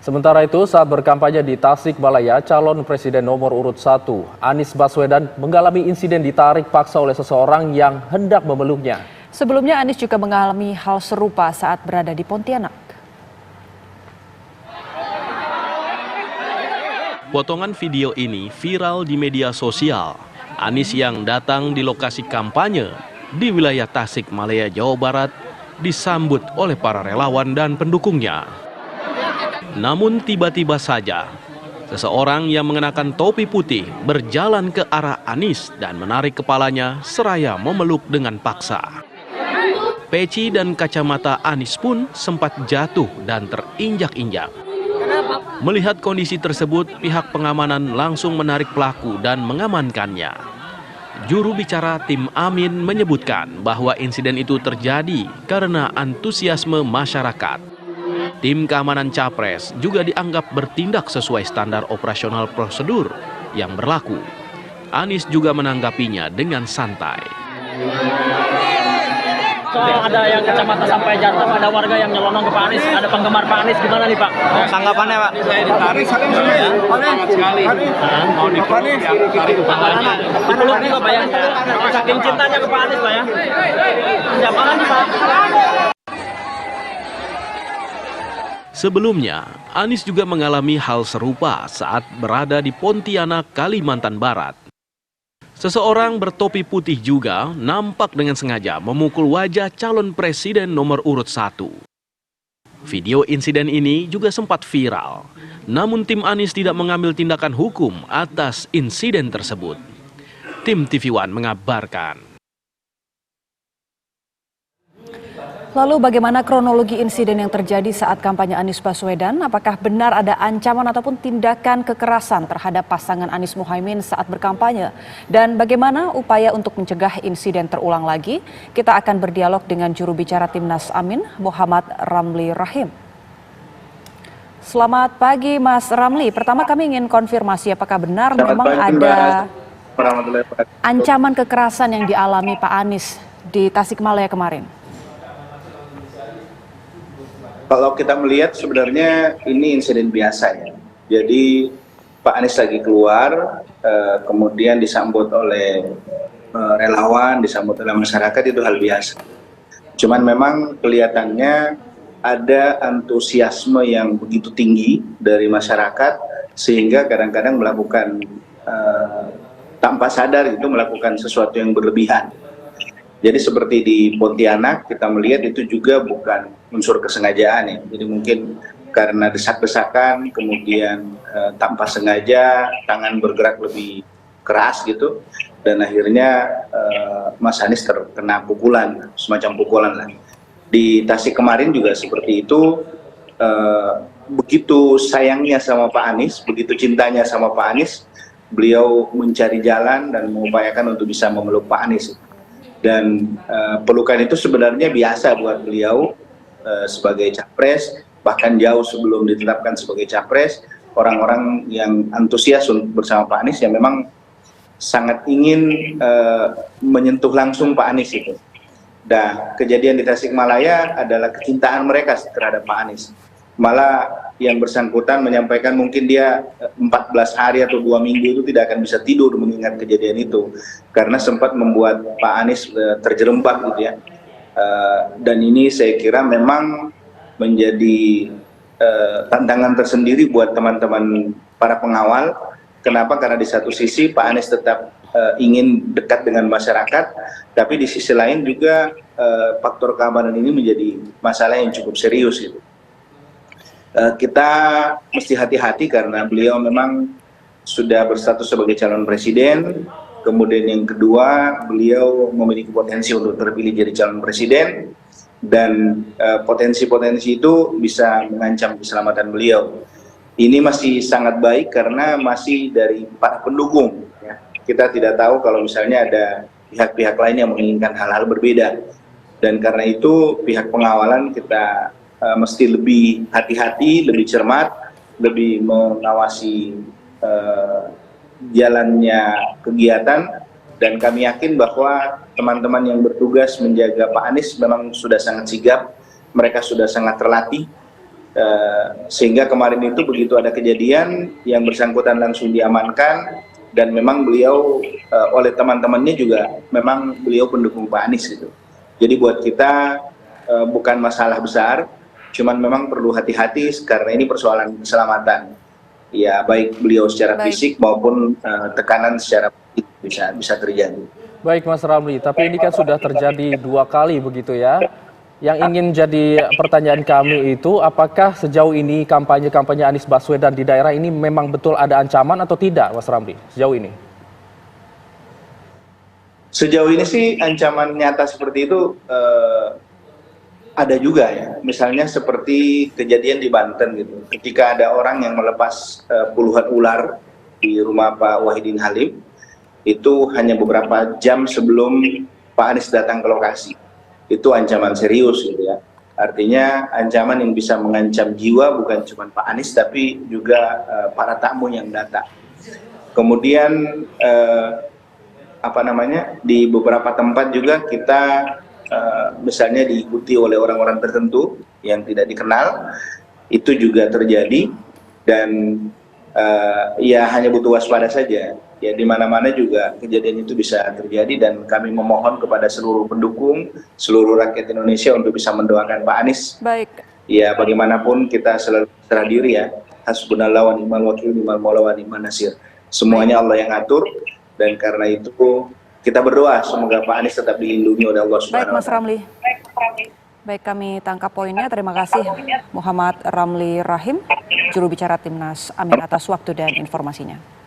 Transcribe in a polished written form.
Sementara itu, saat berkampanye di Tasikmalaya, calon presiden nomor urut 1, Anies Baswedan, mengalami insiden ditarik paksa oleh seseorang yang hendak memeluknya. Sebelumnya Anies juga mengalami hal serupa saat berada di Pontianak. Potongan video ini viral di media sosial. Anies yang datang di lokasi kampanye di wilayah Tasikmalaya, Jawa Barat, disambut oleh para relawan dan pendukungnya. Namun tiba-tiba saja, seseorang yang mengenakan topi putih berjalan ke arah Anies dan menarik kepalanya seraya memeluk dengan paksa. Peci dan kacamata Anies pun sempat jatuh dan terinjak-injak. Melihat kondisi tersebut, pihak pengamanan langsung menarik pelaku dan mengamankannya. Juru bicara tim Amin menyebutkan bahwa insiden itu terjadi karena antusiasme masyarakat. Tim keamanan Capres juga dianggap bertindak sesuai standar operasional prosedur yang berlaku. Anies juga menanggapinya dengan santai. Soal ada yang kacamata sampai jatuh, ada warga yang nyelonong ke Pak Anies, ada penggemar Pak Anies, gimana nih Pak? Tanggapannya Pak? Saya ditarik, sangat sekali. Mau dipeluk, ya tarik kepalanya. Dipeluk juga Pak ya? Saking cintanya ke Pak Anies Pak ya? Siapa lagi Pak? Sebelumnya, Anies juga mengalami hal serupa saat berada di Pontianak, Kalimantan Barat. Seseorang bertopi putih juga nampak dengan sengaja memukul wajah calon presiden nomor urut 1. Video insiden ini juga sempat viral. Namun tim Anies tidak mengambil tindakan hukum atas insiden tersebut. Tim TV One mengabarkan. Lalu bagaimana kronologi insiden yang terjadi saat kampanye Anies Baswedan? Apakah benar ada ancaman ataupun tindakan kekerasan terhadap pasangan Anies Muhaimin saat berkampanye? Dan bagaimana upaya untuk mencegah insiden terulang lagi? Kita akan berdialog dengan juru bicara Timnas Amin, Muhammad Ramli Rahim. Selamat pagi Mas Ramli. Pertama kami ingin konfirmasi apakah benar memang ada ancaman kekerasan yang dialami Pak Anies di Tasikmalaya kemarin? Kalau kita melihat sebenarnya ini insiden biasa ya. Jadi Pak Anies lagi keluar, kemudian disambut oleh relawan, disambut oleh masyarakat, itu hal biasa. Cuman memang kelihatannya ada antusiasme yang begitu tinggi dari masyarakat sehingga kadang-kadang melakukan tanpa sadar itu melakukan sesuatu yang berlebihan. Jadi seperti di Pontianak kita melihat itu juga bukan unsur kesengajaan ya. Jadi mungkin karena desak-desakan, kemudian tanpa sengaja tangan bergerak lebih keras gitu, dan akhirnya Mas Anies terkena pukulan, semacam pukulan lah. Di Tasik kemarin juga seperti itu, begitu sayangnya sama Pak Anies, begitu cintanya sama Pak Anies, beliau mencari jalan dan mengupayakan untuk bisa memeluk Pak Anies. Dan pelukan itu sebenarnya biasa buat beliau sebagai capres, bahkan jauh sebelum ditetapkan sebagai capres, orang-orang yang antusias bersama Pak Anies yang memang sangat ingin menyentuh langsung Pak Anies itu. Dan kejadian di Tasikmalaya adalah kecintaan mereka terhadap Pak Anies. Malah yang bersangkutan menyampaikan mungkin dia 14 hari atau 2 minggu itu tidak akan bisa tidur mengingat kejadian itu karena sempat membuat Pak Anies terjerembab gitu ya. Dan ini saya kira memang menjadi tantangan tersendiri buat teman-teman para pengawal. Kenapa? Karena di satu sisi Pak Anies tetap ingin dekat dengan masyarakat, tapi di sisi lain juga faktor keamanan ini menjadi masalah yang cukup serius gitu. Kita mesti hati-hati karena beliau memang sudah berstatus sebagai calon presiden. Kemudian yang kedua, beliau memiliki potensi untuk terpilih jadi calon presiden, dan potensi-potensi itu bisa mengancam keselamatan beliau. Ini masih sangat baik karena masih dari para pendukung ya. Kita tidak tahu kalau misalnya ada pihak-pihak lain yang menginginkan hal-hal berbeda, dan karena itu pihak pengawalan kita mesti lebih hati-hati, lebih cermat, lebih mengawasi jalannya kegiatan, dan kami yakin bahwa teman-teman yang bertugas menjaga Pak Anies memang sudah sangat sigap, mereka sudah sangat terlatih, Sehingga kemarin itu begitu ada kejadian yang bersangkutan langsung diamankan, dan memang beliau oleh teman-temannya juga memang beliau pendukung Pak Anies gitu. Jadi buat kita bukan masalah besar, cuman memang perlu hati-hati karena ini persoalan keselamatan. Ya baik beliau secara fisik maupun tekanan secara bisa terjadi. Baik Mas Ramli, tapi ini kan sudah terjadi 2 kali begitu ya. Yang ingin jadi pertanyaan kami itu, apakah sejauh ini kampanye Anies Baswedan di daerah ini memang betul ada ancaman atau tidak, Mas Ramli, sejauh ini? Sejauh ini sih ancaman nyata seperti itu ada juga ya. Misalnya seperti kejadian di Banten gitu. Ketika ada orang yang melepas puluhan ular di rumah Pak Wahidin Halim, itu hanya beberapa jam sebelum Pak Anies datang ke lokasi. Itu ancaman serius gitu ya. Artinya ancaman yang bisa mengancam jiwa bukan cuma Pak Anies tapi juga para tamu yang datang. Kemudian di beberapa tempat juga kita misalnya diikuti oleh orang-orang tertentu yang tidak dikenal, itu juga terjadi, dan ya hanya butuh waspada saja. Ya di mana-mana juga kejadian itu bisa terjadi, dan kami memohon kepada seluruh pendukung, seluruh rakyat Indonesia untuk bisa mendoakan Pak Anies. Baik. Ya bagaimanapun kita selalu serah diri ya. Hasbunallah wa ni'mal wakil, ni'mal maula wa ni'man nasir. Semuanya Allah yang atur, dan karena itu kita berdoa semoga Pak Anies tetap dilindungi oleh Allah Subhanahu wa Ta'ala. Baik Mas Ramli. Baik, kami tangkap poinnya. Terima kasih Muhammad Ramli Rahim, juru bicara Timnas Amin atas waktu dan informasinya.